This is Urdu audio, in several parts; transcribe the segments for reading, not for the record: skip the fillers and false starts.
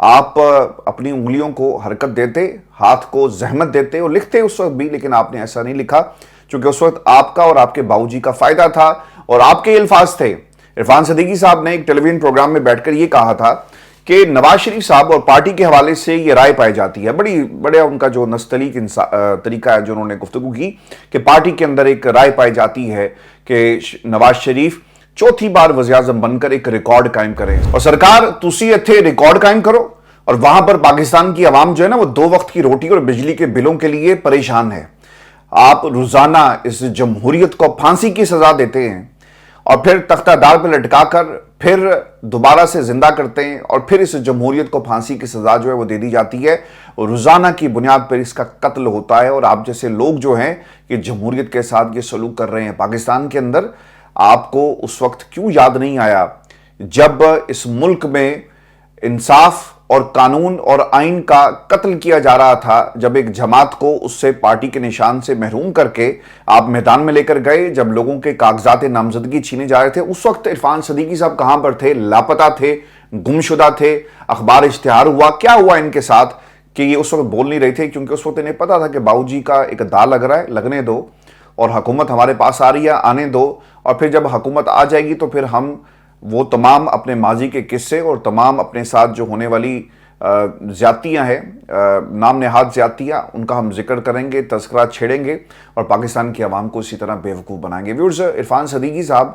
آپ اپنی انگلیوں کو حرکت دیتے, ہاتھ کو زحمت دیتے اور لکھتے اس وقت بھی, لیکن آپ نے ایسا نہیں لکھا چونکہ اس وقت آپ کا اور آپ کے باؤ جی کا فائدہ تھا اور آپ کے الفاظ تھے. عرفان صدیقی صاحب نے ایک ٹیلی ویژن پروگرام میں بیٹھ کر یہ کہا تھا کہ نواز شریف صاحب اور پارٹی کے حوالے سے یہ رائے پائی جاتی ہے, بڑے ان کا جو نستعلیق طریقہ ہے جو انہوں نے گفتگو کی, کہ پارٹی کے اندر ایک رائے پائی جاتی ہے کہ نواز شریف چوتھی بار وزیر اعظم بن کر ایک ریکارڈ قائم کریں, اور سرکار تسی اتھے ریکارڈ قائم کرو اور وہاں پر پاکستان کی عوام جو ہے نا وہ 2 وقت کی روٹی اور بجلی کے بلوں کے لیے پریشان ہے. آپ روزانہ اس جمہوریت کو پھانسی کی سزا دیتے ہیں اور پھر تختہ دار پہ لٹکا کر پھر دوبارہ سے زندہ کرتے ہیں اور پھر اس جمہوریت کو پھانسی کی سزا جو ہے وہ دے دی جاتی ہے اور روزانہ کی بنیاد پر اس کا قتل ہوتا ہے. اور آپ جیسے لوگ جو ہیں کہ جمہوریت کے ساتھ یہ سلوک کر رہے ہیں پاکستان کے اندر, آپ کو اس وقت کیوں یاد نہیں آیا جب اس ملک میں انصاف اور قانون اور آئین کا قتل کیا جا رہا تھا, جب ایک جماعت کو اس سے پارٹی کے نشان سے محروم کر کے آپ میدان میں لے کر گئے, جب لوگوں کے کاغذات نامزدگی چھینے جا رہے تھے, اس وقت عرفان صدیقی صاحب کہاں پر تھے؟ لاپتہ تھے, گمشدہ تھے, اخبار اشتہار ہوا, کیا ہوا ان کے ساتھ کہ یہ اس وقت بول نہیں رہے تھے؟ کیونکہ اس وقت انہیں پتا تھا کہ باؤ جی کا ایک دا لگ رہا ہے, لگنے دو, اور حکومت ہمارے پاس آ رہی ہے, آنے دو, اور پھر جب حکومت آ جائے گی تو پھر ہم وہ تمام اپنے ماضی کے قصے اور تمام اپنے ساتھ جو ہونے والی زیادتیاں ہیں, نام نہاد زیادتیاں, ان کا ہم ذکر کریں گے, تذکرات چھیڑیں گے اور پاکستان کی عوام کو اسی طرح بیوقوف بنائیں گے. ویورز, عرفان صدیقی صاحب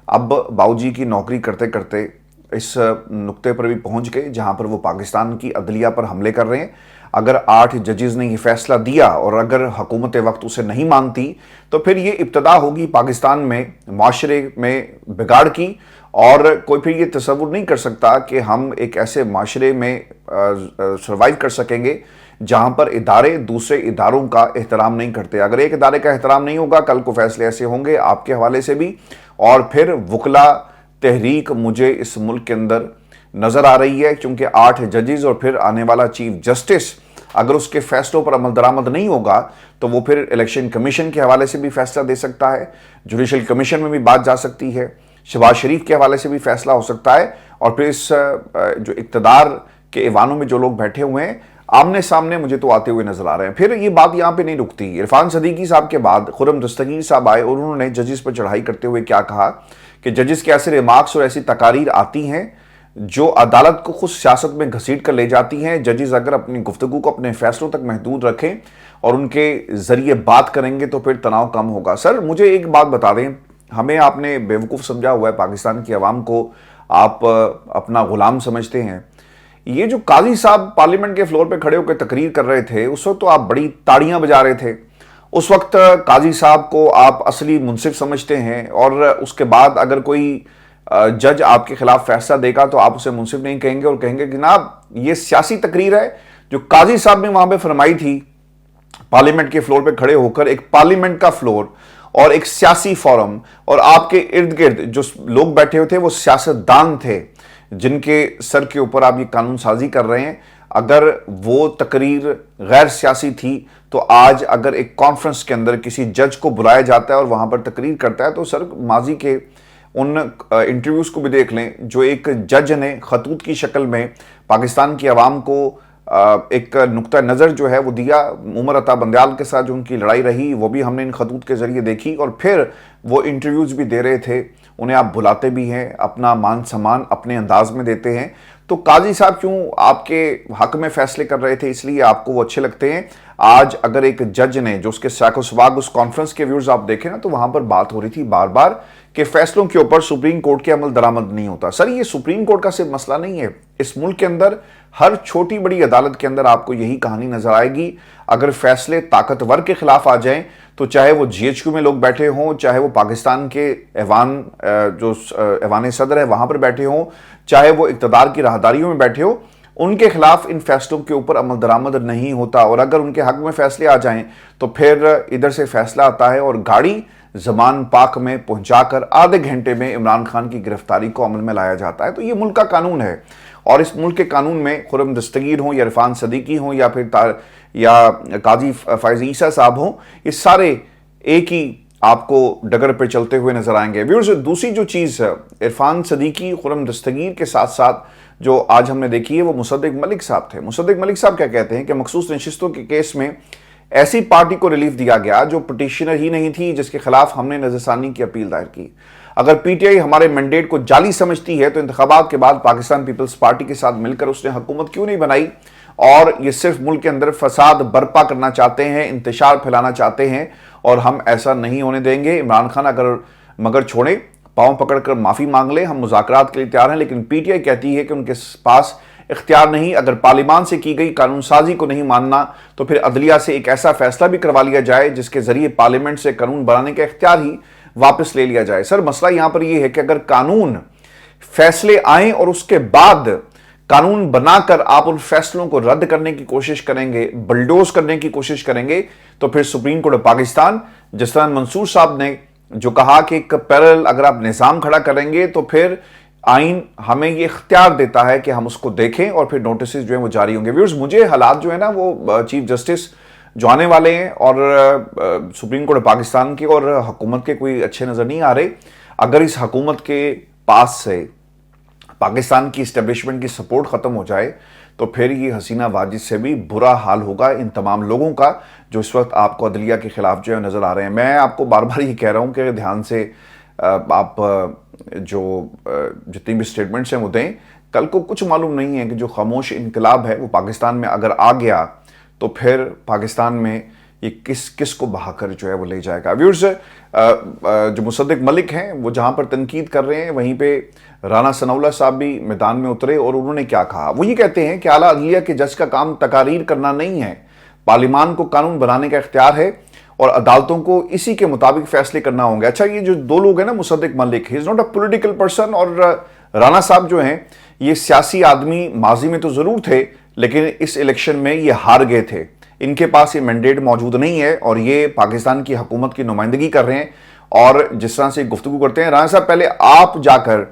اب باؤ جی کی نوکری کرتے کرتے اس نقطے پر بھی پہنچ گئے جہاں پر وہ پاکستان کی عدلیہ پر حملے کر رہے ہیں. اگر 8 ججز نے یہ فیصلہ دیا اور اگر حکومت وقت اسے نہیں مانتی تو پھر یہ ابتدا ہوگی پاکستان میں معاشرے میں بگاڑ کی, اور کوئی پھر یہ تصور نہیں کر سکتا کہ ہم ایک ایسے معاشرے میں سروائیو کر سکیں گے جہاں پر ادارے دوسرے اداروں کا احترام نہیں کرتے. اگر ایک ادارے کا احترام نہیں ہوگا, کل کو فیصلے ایسے ہوں گے آپ کے حوالے سے بھی, اور پھر وکلا تحریک مجھے اس ملک کے اندر نظر آ رہی ہے, کیونکہ 8 ججز اور پھر آنے والا چیف جسٹس اگر اس کے فیصلوں پر عمل درآمد نہیں ہوگا تو وہ پھر الیکشن کمیشن کے حوالے سے بھی فیصلہ دے سکتا ہے, جوڈیشل کمیشن میں بھی بات جا سکتی ہے, شہباز شریف کے حوالے سے بھی فیصلہ ہو سکتا ہے, اور پھر اس جو اقتدار کے ایوانوں میں جو لوگ بیٹھے ہوئے ہیں آمنے سامنے مجھے تو آتے ہوئے نظر آ رہے ہیں. پھر یہ بات یہاں پہ نہیں رکتی. عرفان صدیقی صاحب کے بعد خرم دستگیر صاحب آئے اور انہوں نے ججز پر چڑھائی کرتے ہوئے کیا کہا کہ ججز کے ایسے ریمارکس اور ایسی تقاریر آتی ہیں جو عدالت کو خود سیاست میں گھسیٹ کر لے جاتی ہیں. ججز اگر اپنی گفتگو کو اپنے فیصلوں تک محدود رکھیں اور ان کے ذریعے بات کریں گے تو پھر تناؤ کم ہوگا. سر مجھے ایک بات بتا دیں, ہمیں آپ نے بیوقوف سمجھا ہوا ہے, پاکستان کی عوام کو آپ اپنا غلام سمجھتے ہیں. یہ جو قاضی صاحب پارلیمنٹ کے فلور پہ کھڑے ہو کے تقریر کر رہے تھے اس وقت تو آپ بڑی تاڑیاں بجا رہے تھے. اس وقت قاضی صاحب کو آپ اصلی منصف سمجھتے ہیں, اور اس کے بعد اگر کوئی جج آپ کے خلاف فیصلہ دے گا تو آپ اسے منصف نہیں کہیں گے اور کہیں گے کہ جناب یہ سیاسی تقریر ہے. جو قاضی صاحب نے وہاں پہ فرمائی تھی پارلیمنٹ کے فلور پہ کھڑے ہو کر, ایک پارلیمنٹ کا فلور اور ایک سیاسی فورم, اور آپ کے ارد گرد جو لوگ بیٹھے ہوئے تھے وہ سیاستدان تھے جن کے سر کے اوپر آپ یہ قانون سازی کر رہے ہیں. اگر وہ تقریر غیر سیاسی تھی تو آج اگر ایک کانفرنس کے اندر کسی جج کو بلایا جاتا ہے اور وہاں پر تقریر کرتا ہے تو سر ماضی کے ان انٹرویوز کو بھی دیکھ لیں جو ایک جج نے خطوط کی شکل میں پاکستان کی عوام کو ایک نقطہ نظر جو ہے وہ دیا. عمر عطا بندیال کے ساتھ جو ان کی لڑائی رہی وہ بھی ہم نے ان خطوط کے ذریعے دیکھی, اور پھر وہ انٹرویوز بھی دے رہے تھے, انہیں آپ بلاتے بھی ہیں, اپنا مان سمان اپنے انداز میں دیتے ہیں. تو قاضی صاحب کیوں آپ کے حق میں فیصلے کر رہے تھے, اس لیے آپ کو وہ اچھے لگتے ہیں. آج اگر ایک جج نے جو اس کے سیاق و سباق اس کانفرنس کے ویورز آپ دیکھیں نا تو وہاں پر بات ہو رہی تھی بار بار کہ فیصلوں کے اوپر سپریم کورٹ کے عمل درآمد نہیں ہوتا. سر یہ سپریم کورٹ کا صرف مسئلہ نہیں ہے, اس ملک کے اندر ہر چھوٹی بڑی عدالت کے اندر آپ کو یہی کہانی نظر آئے گی. اگر فیصلے طاقتور کے خلاف آ جائیں تو چاہے وہ جی ایچ کیو میں لوگ بیٹھے ہوں, چاہے وہ پاکستان کے ایوان جو ایوان صدر ہے وہاں پر بیٹھے ہوں, چاہے وہ اقتدار کی راہداریوں میں بیٹھے ہو, ان کے خلاف ان فیصلوں کے اوپر عمل درآمد نہیں ہوتا. اور اگر ان کے حق میں فیصلے آ جائیں تو پھر ادھر سے فیصلہ آتا ہے اور گاڑی زمان پاک میں پہنچا کر آدھے گھنٹے میں عمران خان کی گرفتاری کو عمل میں لایا جاتا ہے. تو یہ ملک کا قانون ہے, اور اس ملک کے قانون میں خرم دستگیر ہوں یا عرفان صدیقی ہوں یا پھر یا قاضی فائز عیسیٰ صاحب ہوں, یہ سارے ایک ہی آپ کو ڈگر پہ چلتے ہوئے نظر آئیں گے. ویورز, دوسری جو چیز عرفان صدیقی خرم دستگیر کے ساتھ ساتھ جو آج ہم نے دیکھی ہے وہ مصدق ملک صاحب تھے. مصدق ملک صاحب کیا کہتے ہیں کہ مخصوص نشستوں کے کیس میں ایسی پارٹی کو ریلیف دیا گیا جو پٹیشنر ہی نہیں تھی جس کے خلاف ہم نے نظرثانی کی اپیل دائر کی. اگر پی ٹی آئی ہمارے مینڈیٹ کو جعلی سمجھتی ہے تو انتخابات کے بعد پاکستان پیپلز پارٹی کے ساتھ مل کر اس نے حکومت کیوں نہیں بنائی؟ اور یہ صرف ملک کے اندر فساد برپا کرنا چاہتے ہیں, انتشار پھیلانا چاہتے ہیں, اور ہم ایسا نہیں ہونے دیں گے. عمران خان مگر چھوڑیں, پاؤں پکڑ کر معافی مانگ لیں, ہم مذاکرات کے لیے تیار ہیں. لیکن پی ٹی آئی کہتی ہے کہ ان کے پاس اختیار نہیں. اگر پارلیمان سے کی گئی قانون سازی کو نہیں ماننا تو پھر عدلیہ سے ایک ایسا فیصلہ بھی کروا لیا جائے جس کے ذریعے پارلیمنٹ سے قانون بنانے کا اختیار ہی واپس لے لیا جائے. سر مسئلہ یہاں پر یہ ہے کہ اگر قانون فیصلے آئیں اور اس کے بعد قانون بنا کر آپ ان فیصلوں کو رد کرنے کی کوشش کریں گے, بلڈوز کرنے کی کوشش کریں گے, تو پھر سپریم کورٹ پاکستان, جس طرح منصور صاحب نے جو کہا کہ ایک پیرل اگر آپ نظام کھڑا کریں گے تو پھر آئین ہمیں یہ اختیار دیتا ہے کہ ہم اس کو دیکھیں اور پھر نوٹسز جو ہیں وہ جاری ہوں گے. ویورز, مجھے حالات جو ہے نا وہ چیف جسٹس جو آنے والے ہیں اور سپریم کورٹ پاکستان کے اور حکومت کے کوئی اچھے نظر نہیں آ رہے. اگر اس حکومت کے پاس سے پاکستان کی اسٹیبلشمنٹ کی سپورٹ ختم ہو جائے تو پھر یہ حسینہ واجد سے بھی برا حال ہوگا ان تمام لوگوں کا جو اس وقت آپ کو عدلیہ کے خلاف جو ہے نظر آ رہے ہیں. میں آپ کو بار بار یہ کہہ رہا ہوں کہ دھیان سے آپ جو جتنی بھی سٹیٹمنٹس ہیں وہ دیں. کل کو کچھ معلوم نہیں ہے کہ جو خاموش انقلاب ہے وہ پاکستان میں اگر آ گیا تو پھر پاکستان میں یہ کس کو بہا کر جو ہے وہ لے جائے گا. ویورز, جو مصدق ملک ہیں وہ جہاں پر تنقید کر رہے ہیں وہیں پہ رانا ثناء اللہ صاحب بھی میدان میں اترے اور انہوں نے کیا کہا. وہ یہ کہتے ہیں کہ اعلیٰ عدلیہ کے جج کا کام تقاریر کرنا نہیں ہے, پارلیمان کو قانون بنانے کا اختیار ہے اور عدالتوں کو اسی کے مطابق فیصلے کرنا ہوں گے. اچھا, یہ جو دو لوگ ہیں نا, مصدق ملک, ہی is not a political person, اور رانا صاحب جو ہیں یہ سیاسی آدمی ماضی میں تو ضرور تھے لیکن اس الیکشن میں یہ ہار گئے تھے. ان کے پاس یہ مینڈیٹ موجود نہیں ہے اور یہ پاکستان کی حکومت کی نمائندگی کر رہے ہیں. اور جس طرح سے گفتگو کرتے ہیں, رانا صاحب پہلے آپ جا کر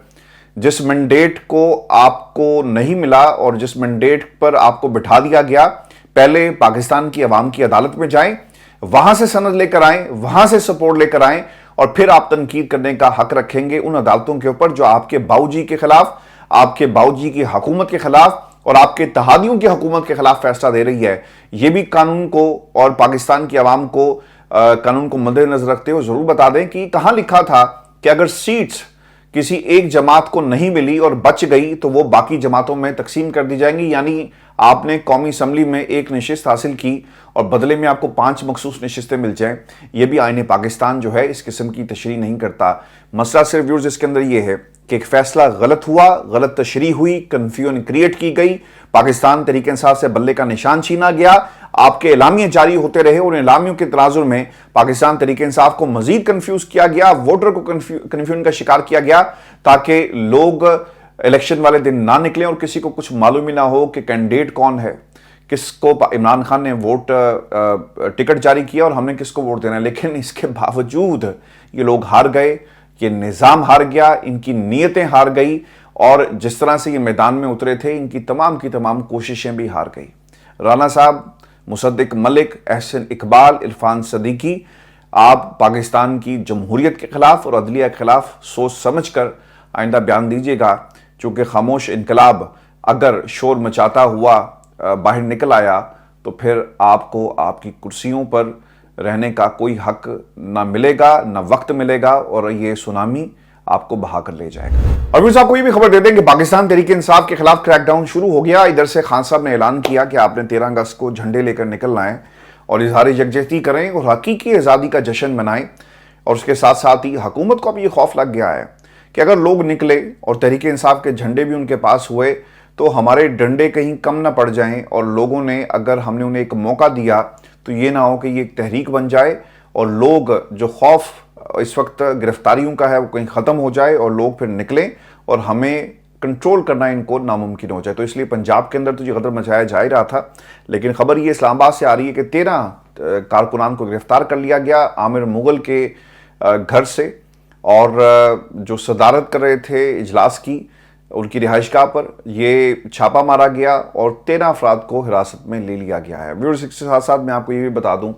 جس مینڈیٹ کو آپ کو نہیں ملا اور جس مینڈیٹ پر آپ کو بٹھا دیا گیا, پہلے پاکستان کی عوام کی عدالت میں جائیں, وہاں سے سند لے کر آئیں, وہاں سے سپورٹ لے کر آئیں, اور پھر آپ تنقید کرنے کا حق رکھیں گے ان عدالتوں کے اوپر جو آپ کے باؤ جی کے خلاف, آپ کے باؤ جی کی حکومت کے خلاف اور آپ کے اتحادیوں کی حکومت کے خلاف فیصلہ دے رہی ہے. یہ بھی قانون کو اور پاکستان کی عوام کو قانون کو مد نظر رکھتے ہوئے ضرور بتا دیں کہ کہاں لکھا تھا کہ اگر سیٹس کسی ایک جماعت کو نہیں ملی اور بچ گئی تو وہ باقی جماعتوں میں تقسیم کر دی جائیں گی. یعنی آپ نے قومی اسمبلی میں ایک نشست حاصل کی اور بدلے میں آپ کو 5 مخصوص نشستیں مل جائیں. یہ بھی آئین پاکستان جو ہے اس قسم کی تشریح نہیں کرتا. مسئلہ صرف ویورز اس کے اندر یہ ہے کہ ایک فیصلہ غلط ہوا, غلط تشریح ہوئی, کنفیوژن کریٹ کی گئی, پاکستان تحریک انصاف سے بلے کا نشان چھینا گیا, آپ کے اعلامیے جاری ہوتے رہے اور اعلامیوں کے تناظر میں پاکستان تحریک انصاف کو مزید کنفیوز کیا گیا, ووٹر کو کنفیوژن کا شکار کیا گیا تاکہ لوگ الیکشن والے دن نہ نکلیں اور کسی کو کچھ معلوم ہی نہ ہو کہ کینڈیڈیٹ کون ہے, کس کو عمران خان نے ووٹ ٹکٹ جاری کیا اور ہم نے کس کو ووٹ دینا ہے. لیکن اس کے باوجود یہ لوگ ہار گئے, یہ نظام ہار گیا, ان کی نیتیں ہار گئی, اور جس طرح سے یہ میدان میں اترے تھے ان کی تمام کوششیں بھی ہار گئی. رانا صاحب, مصدق ملک, احسن اقبال, عرفان صدیقی, آپ پاکستان کی جمہوریت کے خلاف اور عدلیہ کے خلاف سوچ سمجھ کر آئندہ بیان دیجیے گا, چونکہ خاموش انقلاب اگر شور مچاتا ہوا باہر نکل آیا تو پھر آپ کو آپ کی کرسیوں پر رہنے کا کوئی حق نہ ملے گا, نہ وقت ملے گا, اور یہ سونامی آپ کو بہا کر لے جائے گا. اور پھر آپ کو یہ بھی خبر دے دیں کہ پاکستان تحریک انصاف کے خلاف کریک ڈاؤن شروع ہو گیا. ادھر سے خان صاحب نے اعلان کیا کہ آپ نے 13 اگست کو جھنڈے لے کر نکلنا ہے اور اظہار یکجہتی کریں اور حقیقی آزادی کا جشن منائیں. اور اس کے ساتھ ساتھ ہی حکومت کو اب یہ خوف لگ گیا ہے کہ اگر لوگ نکلے اور تحریک انصاف کے جھنڈے بھی ان کے پاس ہوئے تو ہمارے ڈنڈے کہیں کم نہ پڑ جائیں, اور لوگوں نے اگر ہم نے انہیں ایک موقع دیا تو یہ نہ ہو کہ یہ ایک تحریک بن جائے اور لوگ جو خوف اس وقت گرفتاریوں کا ہے وہ کہیں ختم ہو جائے اور لوگ پھر نکلیں اور ہمیں کنٹرول کرنا ان کو ناممکن ہو جائے. تو اس لیے پنجاب کے اندر تو یہ غدر مچایا جا ہی رہا تھا, لیکن خبر یہ اسلام آباد سے آ رہی ہے کہ 13 کارکنان کو گرفتار کر لیا گیا عامر مغل کے گھر سے, اور جو صدارت کر رہے تھے اجلاس کی ان کی رہائش گاہ پر یہ چھاپا مارا گیا اور 13 افراد کو حراست میں لے لیا گیا ہے. ویورز, اس کے ساتھ ساتھ میں آپ کو یہ بھی بتا دوں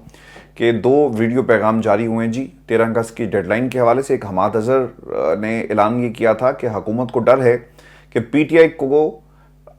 کہ 2 ویڈیو پیغام جاری ہوئے ہیں جی 13 اگست کی ڈیڈ لائن کے حوالے سے. ایک حماد اظہر نے اعلان یہ کیا تھا کہ حکومت کو ڈر ہے کہ پی ٹی آئی کو